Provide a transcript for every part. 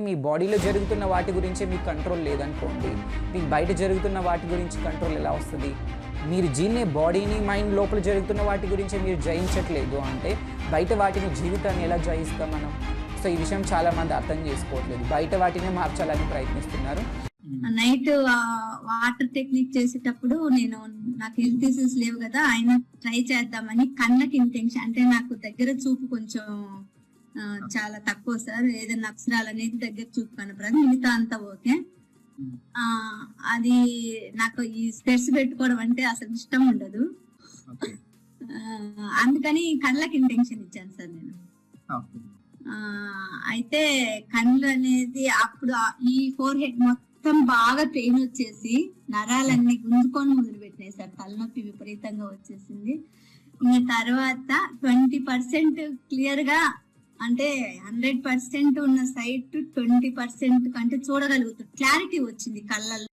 మీ బాడీలో జరుగుతున్న వాటి గురించే మీకు కంట్రోల్ లేదనుకోండి, మీకు బయట జరుగుతున్న వాటి గురించి కంట్రోల్ ఎలా వస్తుంది? మీరు బాడీని, మైండ్ లోపల జరుగుతున్న వాటి గురించే మీరు జయించట్లేదు అంటే బయట వాటిని జీవితాన్ని ఎలా జయిస్తాం మనం? సో ఈ విషయం చాలామంది అర్థం చేసుకోవట్లేదు. బయట వాటినే మార్చాలని ప్రయత్నిస్తున్నారు. నైట్ వాటర్ టెక్నిక్ చేసేటప్పుడు నాకు హెల్త్ ఇష్యూస్ లేవు కదా, ఆయన ట్రై చేద్దామని కళ్ళకి ఇంటెన్షన్, అంటే నాకు దగ్గర చూపు కొంచెం చాలా తక్కువ సార్, ఏదైనా అక్షరాలు అనేది దగ్గర చూపు కనపడదు, మిగతా అంతా ఓకే. అది నాకు ఈ స్పెట్స్ పెట్టుకోవడం అంటే అసలు ఇష్టం ఉండదు, అందుకని కళ్ళకి ఇంటెన్షన్ ఇచ్చాను సార్ నేను. అయితే కళ్ళు అనేది అప్పుడు ఈ ఫోర్ హెడ్ మొత్తం బాగా పెయిన్ వచ్చేసి నరాలన్నీ గుంజుకొని మొదలు పెట్టినాయి సార్, తలనొప్పి విపరీతంగా వచ్చేసింది. ఇంకా తర్వాత 20% క్లియర్ గా, అంటే 100% ఉన్న సైట్ 20% కంటే చూడగలుగుతుంది, క్లారిటీ వచ్చింది కళ్ళల్లో.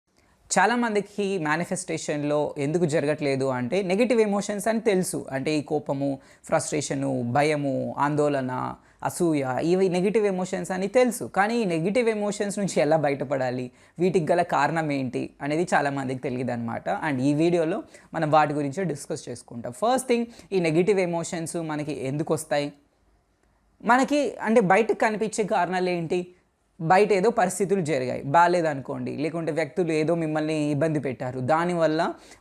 చాలామందికి మేనిఫెస్టేషన్లో ఎందుకు జరగట్లేదు అంటే నెగిటివ్ ఎమోషన్స్ అని తెలుసు. అంటే ఈ కోపము, ఫ్రస్ట్రేషను, భయము, ఆందోళన, అసూయ, ఇవి నెగిటివ్ ఎమోషన్స్ అని తెలుసు. కానీ ఈ నెగిటివ్ ఎమోషన్స్ నుంచి ఎలా బయటపడాలి, వీటికి గల కారణం ఏంటి అనేది చాలామందికి తెలియదు అనమాట. అండ్ ఈ వీడియోలో మనం వాటి గురించి డిస్కస్ చేసుకుంటాం. ఫస్ట్ థింగ్, ఈ నెగిటివ్ ఎమోషన్స్ మనకి ఎందుకు వస్తాయి? మనకి అంటే బయటకు కనిపించే కారణాలు ఏంటి? బయట ఏదో పరిస్థితులు జరిగాయి, బాగాలేదనుకోండి, లేకుంటే వ్యక్తులు ఏదో మిమ్మల్ని ఇబ్బంది పెట్టారు, దానివల్ల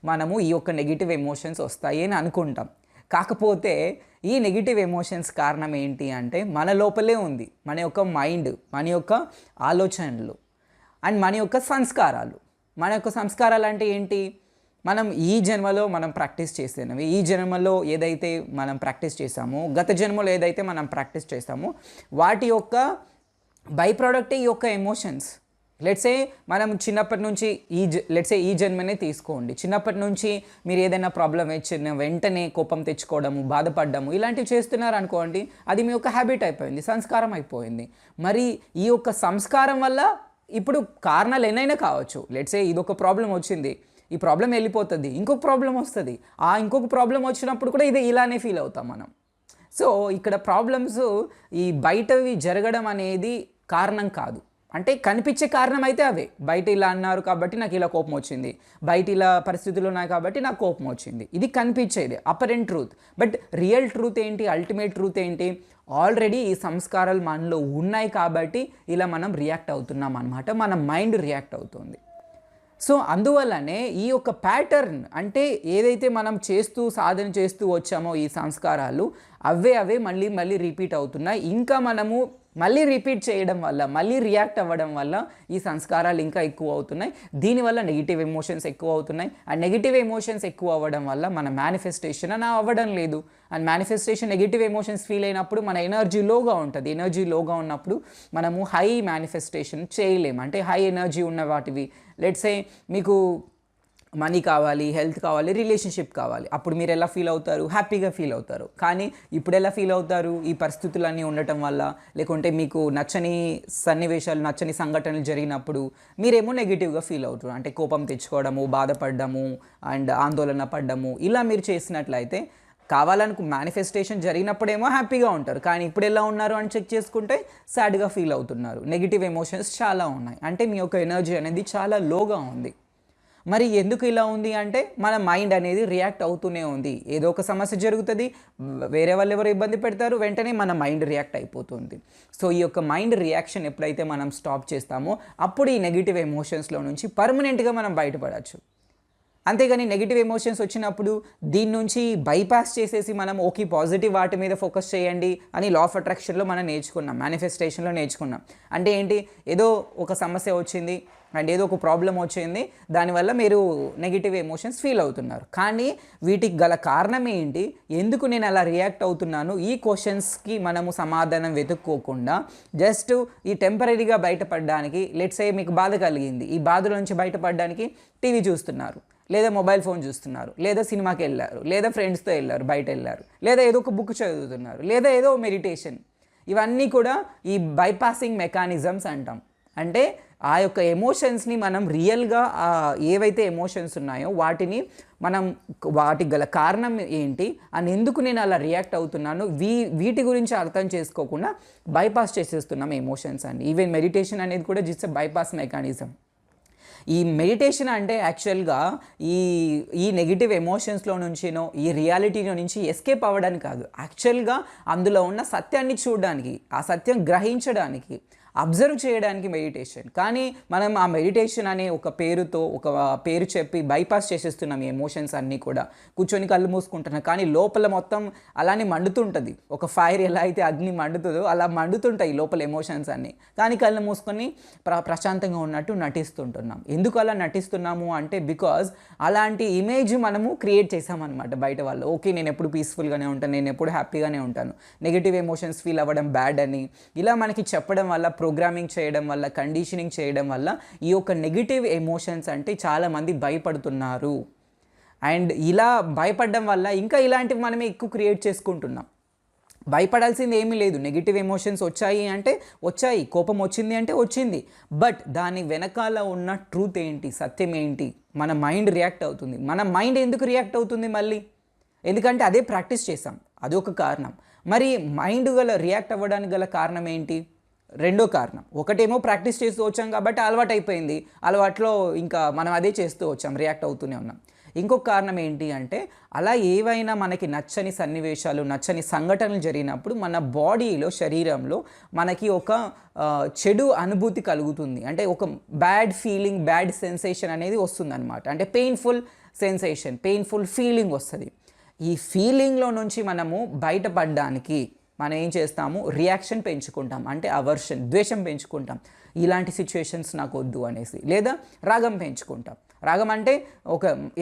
మనము ఈ యొక్క నెగిటివ్ ఎమోషన్స్ వస్తాయి అని అనుకుంటాం. కాకపోతే ఈ నెగిటివ్ ఎమోషన్స్ కారణం ఏంటి అంటే మన లోపలే ఉంది. మన యొక్క మైండ్, మన యొక్క ఆలోచనలు అండ్ మన యొక్క సంస్కారాలు. మన యొక్క సంస్కారాలు అంటే ఏంటి? మనం ఈ జన్మలో మనం ప్రాక్టీస్ చేస్తున్నాము, ఈ జన్మలో ఏదైతే మనం ప్రాక్టీస్ చేసామో, గత జన్మలో ఏదైతే మనం ప్రాక్టీస్ చేస్తామో వాటి యొక్క బై ప్రోడక్టే ఈ యొక్క ఎమోషన్స్. లెట్సే మనం చిన్నప్పటి నుంచి ఈ జన్మనే తీసుకోండి. చిన్నప్పటి నుంచి మీరు ఏదైనా ప్రాబ్లం వచ్చిన వెంటనే కోపం తెచ్చుకోవడము, బాధపడము, ఇలాంటివి చేస్తున్నారు అనుకోండి, అది మీ యొక్క హ్యాబిట్ అయిపోయింది, సంస్కారం అయిపోయింది. మరి ఈ యొక్క సంస్కారం వల్ల ఇప్పుడు కారణాలు ఎన్నైనా కావచ్చు. లెట్సే ఇదొక ప్రాబ్లం వచ్చింది, ఈ ప్రాబ్లం వెళ్ళిపోతుంది, ఇంకొక ప్రాబ్లం వస్తుంది, ఇంకొక ప్రాబ్లం వచ్చినప్పుడు కూడా ఇలానే ఫీల్ అవుతాం మనం. సో ఇక్కడ ప్రాబ్లమ్స్ ఈ బయటవి జరగడం అనేది కారణం కాదు. అంటే కనిపించే కారణం అయితే అవే, బయట ఇలా అన్నారు కాబట్టి నాకు ఇలా కోపం వచ్చింది, బయట ఇలా పరిస్థితులు ఉన్నాయి కాబట్టి నాకు కోపం వచ్చింది, ఇది కనిపించేది apparent truth. But real truth ఏంటి, అల్టిమేట్ ట్రూత్ ఏంటి? ఆల్రెడీ ఈ సంస్కారాలు మనలో ఉన్నాయి కాబట్టి ఇలా మనం రియాక్ట్ అవుతున్నాం అన్నమాట, మన మైండ్ రియాక్ట్ అవుతుంది. సో అందువల్లనే ఈ యొక్క ప్యాటర్న్, అంటే ఏదైతే మనం సాధన చేస్తూ వచ్చామో ఈ సంస్కారాలు అవే మళ్ళీ రిపీట్ అవుతున్నాయి. ఇంకా మనము మళ్ళీ రిపీట్ చేయడం వల్ల, మళ్ళీ రియాక్ట్ అవ్వడం వల్ల ఈ సంస్కారాలు ఇంకా ఎక్కువ అవుతున్నాయి. దీనివల్ల నెగిటివ్ ఎమోషన్స్ ఎక్కువ అవుతున్నాయి. అండ్ నెగిటివ్ ఎమోషన్స్ ఎక్కువ అవ్వడం వల్ల మన మేనిఫెస్టేషన్ అని అవ్వడం లేదు. And manifestation negative emotions feel అయినప్పుడు మన ఎనర్జీ లోగా ఉంటుంది. ఎనర్జీ లోగా ఉన్నప్పుడు మనము హై మేనిఫెస్టేషన్ చేయలేము. అంటే హై ఎనర్జీ ఉన్న వాటివి, లెట్సే మీకు మనీ కావాలి, హెల్త్ కావాలి, రిలేషన్షిప్ కావాలి, అప్పుడు మీరు ఎలా ఫీల్ అవుతారు? హ్యాపీగా ఫీల్ అవుతారు. కానీ ఇప్పుడు ఎలా ఫీల్ అవుతారు? ఈ పరిస్థితులన్నీ ఉండటం వల్ల, లేకుంటే మీకు నచ్చని సన్నివేశాలు, నచ్చని సంఘటనలు జరిగినప్పుడు మీరేమో నెగిటివ్గా ఫీల్ అవుతారు. అంటే కోపం తెచ్చుకోవడము, బాధపడము అండ్ ఆందోళన పడ్డము, ఇలా మీరు చేసినట్లయితే మేనిఫెస్టేషన్ జరిగినప్పుడేమో హ్యాపీగా ఉంటారు, కానీ ఇప్పుడు ఎలా ఉన్నారు అని చెక్ చేసుకుంటే సాడ్గా ఫీల్ అవుతున్నారు. నెగిటివ్ ఎమోషన్స్ చాలా ఉన్నాయి, అంటే మీ యొక్క ఎనర్జీ అనేది చాలా లోగా ఉంది. మరి ఎందుకు ఇలా ఉంది అంటే మన మైండ్ అనేది రియాక్ట్ అవుతూనే ఉంది. ఏదో ఒక సమస్య జరుగుతుంది, వేరే వాళ్ళు ఎవరు ఇబ్బంది పెడతారు, వెంటనే మన మైండ్ రియాక్ట్ అయిపోతుంది. సో ఈ యొక్క మైండ్ రియాక్షన్ ఎప్పుడైతే మనం స్టాప్ చేస్తామో అప్పుడు ఈ నెగిటివ్ ఎమోషన్స్లో నుంచి పర్మనెంట్గా మనం బయటపడవచ్చు. అంతేగాని నెగిటివ్ ఎమోషన్స్ వచ్చినప్పుడు దీని నుంచి బైపాస్ చేసేసి మనం ఓకే పాజిటివ్ వాటి మీద ఫోకస్ చేయండి అని లా ఆఫ్ అట్రాక్షన్లో మనం నేర్చుకున్నాం, మేనిఫెస్టేషన్లో నేర్చుకున్నాం. అంటే ఏంటి, ఏదో ఒక సమస్య వచ్చింది అండ్ ఏదో ఒక ప్రాబ్లం వచ్చింది, దానివల్ల మీరు నెగిటివ్ ఎమోషన్స్ ఫీల్ అవుతున్నారు. కానీ వీటికి గల కారణం ఏంటి, ఎందుకు నేను అలా రియాక్ట్ అవుతున్నాను, ఈ క్వశ్చన్స్కి మనము సమాధానం వెతుక్కోకుండా జస్ట్ ఈ టెంపరీగా బయటపడడానికి, లెట్సే మీకు బాధ కలిగింది, ఈ బాధల నుంచి బయటపడడానికి టీవీ చూస్తున్నారు, లేదా మొబైల్ ఫోన్ చూస్తున్నారు, లేదా సినిమాకి వెళ్ళారు, లేదా ఫ్రెండ్స్తో వెళ్ళారు, బయట వెళ్ళారు, లేదా ఏదో ఒక బుక్ చదువుతున్నారు, లేదా ఏదో మెడిటేషన్, ఇవన్నీ కూడా ఈ బైపాసింగ్ మెకానిజమ్స్ అంటాం. అంటే ఆ యొక్క ఎమోషన్స్ని మనం రియల్గా ఏవైతే ఎమోషన్స్ ఉన్నాయో వాటిని మనం వాటికి గల కారణం ఏంటి అని ఎందుకు నేను అలా రియాక్ట్ అవుతున్నాను వీటి గురించి అర్థం చేసుకోకుండా బైపాస్ చేసేస్తున్నాం ఎమోషన్స్ అండి. ఈవెన్ మెడిటేషన్ అనేది కూడా జస్ట్ బైపాస్ మెకానిజం. ఈ మెడిటేషన్ అంటే యాక్చువల్గా ఈ నెగిటివ్ ఎమోషన్స్లో నుంచినో ఈ రియాలిటీలో నుంచి ఎస్కేప్ అవ్వడానికి కాదు, యాక్చువల్గా అందులో ఉన్న సత్యాన్ని చూడడానికి, ఆ సత్యం గ్రహించడానికి, అబ్జర్వ్ చేయడానికి మెడిటేషన్. కానీ మనం ఆ మెడిటేషన్ అనే ఒక పేరు చెప్పి బైపాస్ చేసేస్తున్నాం ఈ ఎమోషన్స్ అన్నీ కూడా. కూర్చొని కళ్ళు మూసుకుంటున్నాం కానీ లోపల మొత్తం అలానే మండుతుంటుంది. ఒక ఫైర్ ఎలా అయితే అగ్ని మండుతుందో అలా మండుతుంటాయి లోపల ఎమోషన్స్ అన్నీ, కానీ కళ్ళు మూసుకొని ప్రశాంతంగా ఉన్నట్టు నటిస్తుంటున్నాం. ఎందుకు అలా నటిస్తున్నాము అంటే బికాజ్ అలాంటి ఇమేజ్ మనము క్రియేట్ చేసామన్నమాట బయట వాళ్ళు. ఓకే, నేను ఎప్పుడు పీస్ఫుల్గానే ఉంటాను, నేను ఎప్పుడు హ్యాపీగానే ఉంటాను, నెగిటివ్ ఎమోషన్స్ ఫీల్ అవ్వడం బ్యాడ్ అని ఇలా మనకి చెప్పడం వల్ల, ప్రోగ్రామింగ్ చేయడం వల్ల, కండిషనింగ్ చేయడం వల్ల ఈ యొక్క నెగిటివ్ ఎమోషన్స్ అంటే చాలామంది భయపడుతున్నారు. అండ్ ఇలా భయపడడం వల్ల ఇంకా ఇలాంటివి మనమే ఎక్కువ క్రియేట్ చేసుకుంటున్నాం. భయపడాల్సింది ఏమీ లేదు. నెగిటివ్ ఎమోషన్స్ వచ్చాయి అంటే వచ్చాయి, కోపం వచ్చింది అంటే వచ్చింది, బట్ దాని వెనకాల ఉన్న ట్రూత్ ఏంటి, సత్యం ఏంటి? మన మైండ్ రియాక్ట్ అవుతుంది. మన మైండ్ ఎందుకు రియాక్ట్ అవుతుంది మళ్ళీ? ఎందుకంటే అదే ప్రాక్టీస్ చేసాం, అదొక కారణం. మరి మైండ్ రియాక్ట్ అవ్వడానికి గల కారణం ఏంటి? రెండో కారణం. ఒకటేమో ప్రాక్టీస్ చేస్తూ వచ్చాం కాబట్టి అలవాటు అయిపోయింది, అలవాట్లో ఇంకా మనం అదే చేస్తూ వచ్చాం, రియాక్ట్ అవుతూనే ఉన్నాం. ఇంకొక కారణం ఏంటి అంటే అలా ఏవైనా మనకి నచ్చని సన్నివేశాలు, నచ్చని సంఘటనలు జరిగినప్పుడు మన బాడీలో, శరీరంలో మనకి ఒక చెడు అనుభూతి కలుగుతుంది. అంటే ఒక బ్యాడ్ ఫీలింగ్, బ్యాడ్ సెన్సేషన్ అనేది వస్తుందన్నమాట. అంటే పెయిన్ఫుల్ సెన్సేషన్, పెయిన్ఫుల్ ఫీలింగ్ వస్తుంది. ఈ ఫీలింగ్లో నుంచి మనము బయటపడడానికి మనం ఏం చేస్తాము? రియాక్షన్ పెంచుకుంటాం, అంటే అవర్షన్, ద్వేషం పెంచుకుంటాం. ఇలాంటి సిచ్యువేషన్స్ నాకు వద్దు అనేసి, లేదా రాగం పెంచుకుంటాం. రాగం అంటే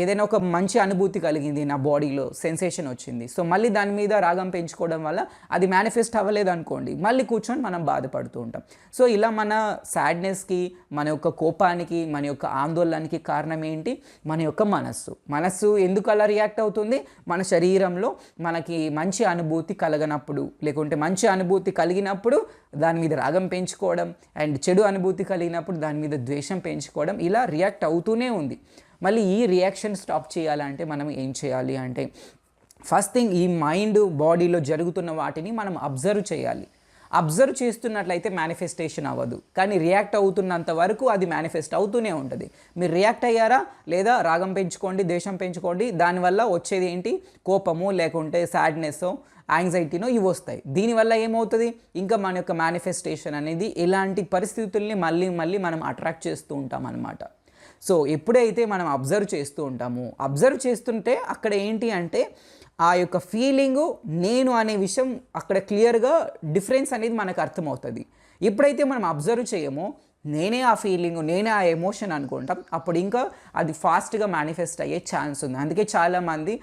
ఏదైనా ఒక మంచి అనుభూతి కలిగింది, నా బాడీలో సెన్సేషన్ వచ్చింది, సో మళ్ళీ దాని మీద రాగం పెంచుకోవడం వల్ల అది మేనిఫెస్ట్ అవ్వలేదు అనుకోండి, మళ్ళీ కూర్చొని మనం బాధపడుతూ ఉంటాం. సో ఇలా మన సాడ్నెస్కి, మన యొక్క కోపానికి, మన యొక్క ఆందోళనకి కారణం ఏంటి? మన యొక్క మనస్సు ఎందుకు అలా రియాక్ట్ అవుతుంది? మన శరీరంలో మనకి మంచి అనుభూతి కలగనప్పుడు, లేకుంటే మంచి అనుభూతి కలిగినప్పుడు దాని మీద రాగం పెంచుకోవడం, అండ్ చెడు అనుభూతి కలిగినప్పుడు దాని మీద ద్వేషం పెంచుకోవడం, ఇలా రియాక్ట్ అవుతూనే ఉంది. మళ్ళీ ఈ రియాక్షన్ స్టాప్ చేయాలంటే మనం ఏం చేయాలి అంటే, ఫస్ట్ థింగ్ ఈ మైండ్, బాడీలో జరుగుతున్న వాటిని మనం అబ్జర్వ్ చేయాలి. అబ్జర్వ్ చేస్తున్నట్లయితే మేనిఫెస్టేషన్ అవ్వదు, కానీ రియాక్ట్ అవుతున్నంత వరకు అది మేనిఫెస్ట్ అవుతూనే ఉంటుంది. మీరు రియాక్ట్ అయ్యారా లేదా? రాగం పెంచుకోండి, ద్వేషం పెంచుకోండి, దానివల్ల వచ్చేది ఏంటి? కోపము, లేకుంటే సాడ్నెస్, యాంగ్జైటీనో ఇవి వస్తాయి. దీనివల్ల ఏమవుతుంది? ఇంకా మన యొక్క మేనిఫెస్టేషన్ అనేది ఇలాంటి పరిస్థితుల్ని మళ్ళీ మనం అట్రాక్ట్ చేస్తూ ఉంటాం అన్నమాట. సో ఎప్పుడైతే మనం అబ్జర్వ్ చేస్తూ ఉంటామో, అబ్జర్వ్ చేస్తుంటే అక్కడ ఏంటి అంటే ఆ యొక్క ఫీలింగు, నేను అనే విషయం అక్కడ క్లియర్గా డిఫరెన్స్ అనేది మనకు అర్థమవుతుంది. ఎప్పుడైతే మనం అబ్జర్వ్ చేయమో, నేనే ఆ ఫీలింగ్, నేనే ఆ ఎమోషన్ అనుకుంటాం, అప్పుడు ఇంకా అది ఫాస్ట్గా మేనిఫెస్ట్ అయ్యే ఛాన్స్ ఉంది. అందుకే చాలామంది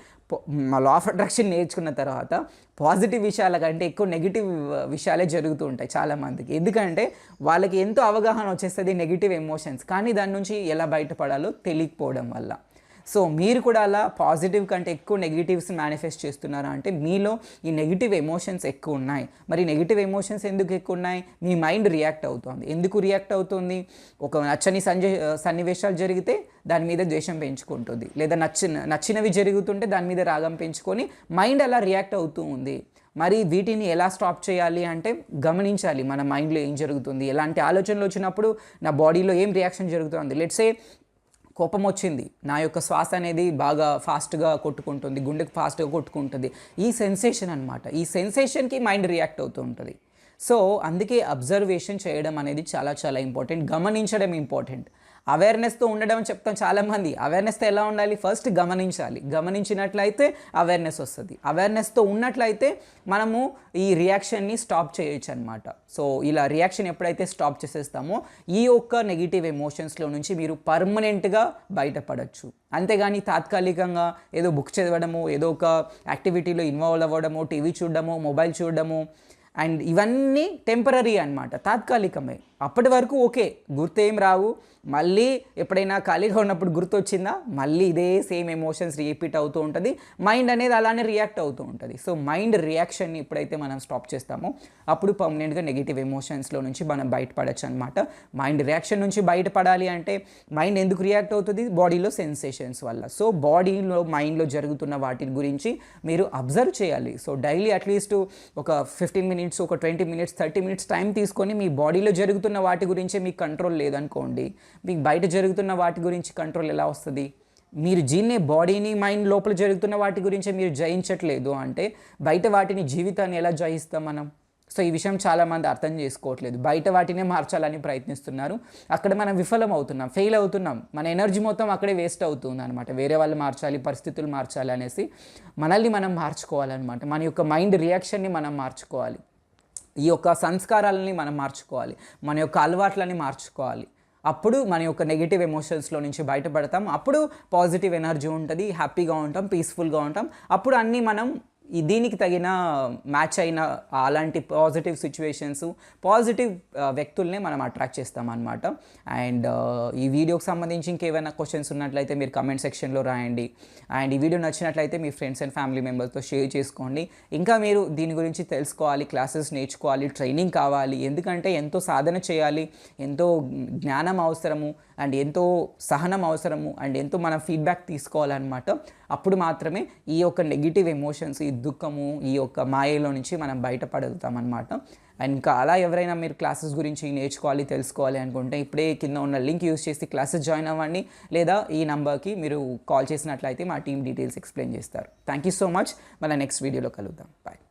లా ఆఫ్ అట్రాక్షన్ నేర్చుకున్న తర్వాత పాజిటివ్ విషయాల కంటే ఎక్కువ నెగిటివ్ విషయాలే జరుగుతూ ఉంటాయి చాలామందికి. ఎందుకంటే వాళ్ళకి ఎంతో అవగాహన వచ్చేస్తుంది నెగిటివ్ ఎమోషన్స్, కానీ దాని నుంచి ఎలా బయటపడాలో తెలియకపోవడం వల్ల. సో మీరు కూడా అలా పాజిటివ్ కంటే ఎక్కువ నెగిటివ్స్ మేనిఫెస్ట్ చేస్తున్నారా అంటే మీలో ఈ నెగిటివ్ ఎమోషన్స్ ఎక్కువ ఉన్నాయి. మరి నెగిటివ్ ఎమోషన్స్ ఎందుకు ఎక్కువ ఉన్నాయి? మీ మైండ్ రియాక్ట్ అవుతుంది. ఎందుకు రియాక్ట్ అవుతుంది? ఒక నచ్చని సన్నివేశాలు జరిగితే దాని మీద ద్వేషం పెంచుకుంటుంది, లేదా నచ్చినవి జరుగుతుంటే దాని మీద రాగం పెంచుకొని మైండ్ అలా రియాక్ట్ అవుతూ ఉంది. మరి వీటిని ఎలా స్టాప్ చేయాలి అంటే గమనించాలి మన మైండ్లో ఏం జరుగుతుంది, ఎలాంటి ఆలోచనలు వచ్చినప్పుడు నా బాడీలో ఏం రియాక్షన్ జరుగుతుంది. లెట్స్ సే కోపం వచ్చింది, నా యొక్క శ్వాస అనేది బాగా ఫాస్ట్గా కొట్టుకుంటుంది, గుండెకి ఫాస్ట్గా కొట్టుకుంటుంది. ఈ సెన్సేషన్ అనమాట, ఈ సెన్సేషన్కి మైండ్ రియాక్ట్ అవుతూ ఉంటుంది. సో అందుకే అబ్జర్వేషన్ చేయడం అనేది చాలా చాలా ఇంపార్టెంట్, గమనించడం ఇంపార్టెంట్. అవేర్నెస్తో ఉండడం చెప్తాం చాలామంది. అవేర్నెస్తో ఎలా ఉండాలి? ఫస్ట్ గమనించాలి. గమనించినట్లయితే అవేర్నెస్ వస్తుంది. అవేర్నెస్తో ఉన్నట్లయితే మనము ఈ రియాక్షన్ని స్టాప్ చేయొచ్చు అనమాట. సో ఇలా రియాక్షన్ ఎప్పుడైతే స్టాప్ చేసేస్తామో ఈ ఒక్క నెగిటివ్ ఎమోషన్స్లో నుంచి మీరు పర్మనెంట్గా బయటపడవచ్చు. అంతేగాని తాత్కాలికంగా ఏదో బుక్ చదవడము, ఏదో ఒక యాక్టివిటీలో ఇన్వాల్వ్ అవ్వడము, టీవీ చూడడము, మొబైల్ చూడడము, అండ్ ఇవన్నీ టెంపరీ అనమాట, తాత్కాలికమే. అప్పటి వరకు ఓకే, గుర్తేం రావు. మళ్ళీ ఎప్పుడైనా ఖాళీగా ఉన్నప్పుడు గుర్తొచ్చిందా, మళ్ళీ ఇదే సేమ్ ఎమోషన్స్ రిపీట్ అవుతూ ఉంటుంది. మైండ్ అనేది అలానే రియాక్ట్ అవుతూ ఉంటుంది. సో మైండ్ రియాక్షన్ని ఎప్పుడైతే మనం స్టాప్ చేస్తామో అప్పుడు పర్మనెంట్గా నెగిటివ్ ఎమోషన్స్లో నుంచి మనం బయటపడచ్చు అనమాట. మైండ్ రియాక్షన్ నుంచి బయటపడాలి అంటే మైండ్ ఎందుకు రియాక్ట్ అవుతుంది? బాడీలో సెన్సేషన్స్ వల్ల. సో బాడీలో మైండ్లో జరుగుతున్న వాటి గురించి మీరు అబ్జర్వ్ చేయాలి. సో డైలీ అట్లీస్ట్ ఒక 15 మినిట్స్, ఒక 20 మినిట్స్, 30 మినిట్స్ టైం తీసుకొని మీ బాడీలో జరుగుతున్న వాటి గురించే మీకు కంట్రోల్ లేదనుకోండి, మీకు బయట జరుగుతున్న వాటి గురించి కంట్రోల్ ఎలా వస్తుంది? మీరు జీన్నే బాడీని, మైండ్ లోపల జరుగుతున్న వాటి గురించే మీరు జయించట్లేదు అంటే బయట వాటిని, జీవితాన్ని ఎలా జయిస్తాం మనం? సో ఈ విషయం చాలామంది అర్థం చేసుకోవట్లేదు. బయట వాటినే మార్చాలని ప్రయత్నిస్తున్నారు. అక్కడ మనం విఫలం అవుతున్నాం, ఫెయిల్ అవుతున్నాం. మన ఎనర్జీ మొత్తం అక్కడే వేస్ట్ అవుతుంది అనమాట. వేరే వాళ్ళు మార్చాలి, పరిస్థితులు మార్చాలి అనేసి మనల్ని మనం మార్చుకోవాలన్నమాట. మన యొక్క మైండ్ రియాక్షన్ని మనం మార్చుకోవాలి. ఈ యొక్క సంస్కారాలని మనం మార్చుకోవాలి. మన యొక్క అలవాట్లని మార్చుకోవాలి. అప్పుడు మన యొక్క నెగిటివ్ ఎమోషన్స్లో నుంచి బయటపడతాం. అప్పుడు పాజిటివ్ ఎనర్జీ ఉంటుంది, హ్యాపీగా ఉంటాం, పీస్ఫుల్గా ఉంటాం. అప్పుడు అన్నీ మనం దీనికి తగిన మ్యాచ్ అయిన అలాంటి పాజిటివ్ సిచ్యువేషన్స్, పాజిటివ్ వ్యక్తుల్నే మనం అట్రాక్ట్ చేస్తామన్నమాట. అండ్ ఈ వీడియోకి సంబంధించి ఇంకేమైనా క్వశ్చన్స్ ఉన్నట్లయితే మీరు కమెంట్ సెక్షన్లో రాయండి. అండ్ ఈ వీడియో నచ్చినట్లయితే మీ ఫ్రెండ్స్ అండ్ ఫ్యామిలీ మెంబర్స్తో షేర్ చేసుకోండి. ఇంకా మీరు దీని గురించి తెలుసుకోవాలి, క్లాసెస్ నేర్చుకోవాలి, ట్రైనింగ్ కావాలి. ఎందుకంటే ఎంతో సాధన చేయాలి, ఎంతో జ్ఞానం అవసరము, అండ్ ఎంతో సహనం అవసరము, అండ్ ఎంతో మనం ఫీడ్బ్యాక్ తీసుకోవాలన్నమాట. అప్పుడు మాత్రమే ఈ యొక్క నెగిటివ్ ఎమోషన్స్, ఈ దుఃఖము, ఈ యొక్క మాయలో నుంచి మనం బయటపడతాం అనమాట. అండ్ ఇంకా అలా ఎవరైనా మీరు క్లాసెస్ గురించి నేర్చుకోవాలి, తెలుసుకోవాలి అనుకుంటే ఇప్పుడే కింద ఉన్న లింక్ యూస్ చేసి క్లాసెస్ జాయిన్ అవ్వండి. లేదా ఈ నంబర్కి మీరు కాల్ చేసినట్లయితే మా టీమ్ డీటెయిల్స్ ఎక్స్ప్లెయిన్ చేస్తారు. Thank you so much. మళ్ళీ నెక్స్ట్ వీడియోలో కలుద్దాం. బాయ్.